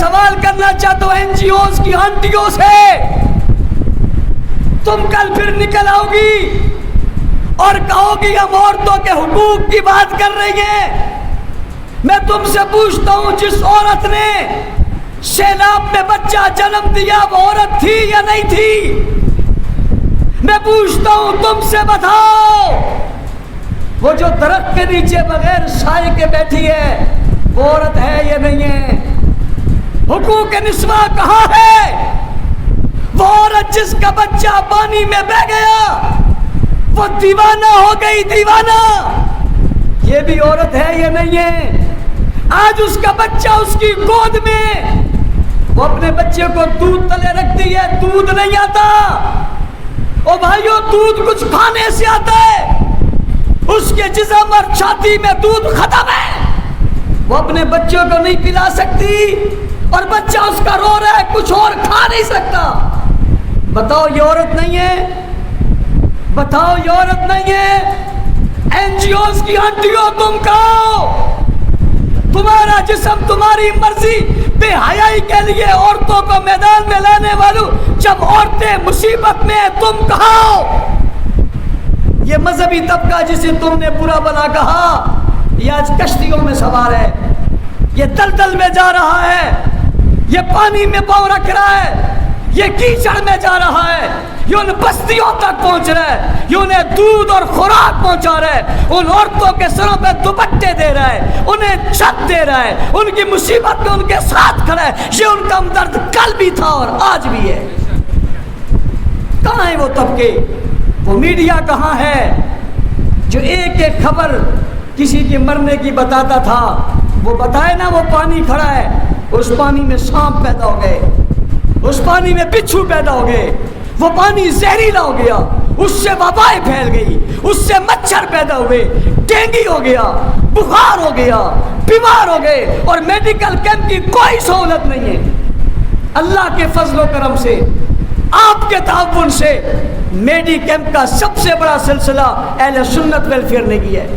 سوال کرنا چاہتا ہوں این جی اوز کی آنٹیوں سے، تم کل پھر نکل آؤ گی اور کہو گی ہم عورتوں کے حقوق کی بات کر رہی ہیں۔ میں تم سے پوچھتا ہوں، جس عورت نے سیلاب میں بچہ جنم دیا وہ عورت تھی یا نہیں تھی؟ میں پوچھتا ہوں تم سے، بتاؤ وہ جو درخت کے نیچے بغیر سائے کے بیٹھی ہے وہ عورت ہے یا نہیں ہے؟ حقوق نسواں کہاں ہے؟ وہ عورت جس کا بچہ پانی میں بہ گیا وہ دیوانہ ہو گئی، دیوانہ، یہ بھی عورت ہے یا نہیں ہے؟ آج اس کا بچہ اس کی گود میں، وہ اپنے بچے کو دودھ تلے رکھتی ہے، دودھ نہیں آتا۔ او بھائیو، دودھ کچھ کھانے سے آتا ہے، اس کے جسم اور چھاتی میں دودھ ختم ہے، وہ اپنے بچوں کو نہیں پلا سکتی اور بچہ اس کا رو رہا ہے، کچھ اور کھا نہیں سکتا۔ بتاؤ یہ عورت نہیں ہے؟ بتاؤ یہ عورت نہیں ہے؟ این جی اوز کی آنٹیوں، تم کہو تمہارا جسم تمہاری مرضی، بے حیائی کے لیے عورتوں کو میدان میں لانے والوں، جب عورتیں مصیبت میں ہیں تم کہو یہ مذہبی طبقہ جسے تم نے برا بلا کہا، یہ آج کشتیوں میں سوار ہے، یہ دلدل میں جا رہا ہے، یہ پانی میں پاؤں رکھ رہا ہے، یہ کیچڑ میں جا رہا ہے، یہ ان بستیوں تک پہنچ رہا ہے، یہ انہیں دودھ اور خوراک پہنچا رہا ہے، ان عورتوں کے سروں پہ دوپٹے دے رہا ہے، انہیں چھت دے رہا ہے، ان کی مصیبت میں ان کے ساتھ کھڑا ہے۔ یہ ان کا ہمدرد کل بھی تھا اور آج بھی ہے۔ کہاں ہیں وہ طبقے؟ وہ میڈیا کہاں ہے جو ایک ایک خبر کسی کے مرنے کی بتاتا تھا؟ وہ بتائے نا، وہ پانی کھڑا ہے، اس پانی میں سانپ پیدا ہو گئے، اس پانی میں بچھو پیدا ہو گئے، وہ پانی زہریلا ہو گیا، اس سے وبائیں پھیل گئی، اس سے مچھر پیدا ہوئے، ڈینگی ہو گیا، بخار ہو گیا، بیمار ہو گئے، اور میڈیکل کیمپ کی کوئی سہولت نہیں ہے۔ اللہ کے فضل و کرم سے، آپ کے تعاون سے میڈی کیمپ کا سب سے بڑا سلسلہ اہل سنت ویلفیئر نے کیا ہے۔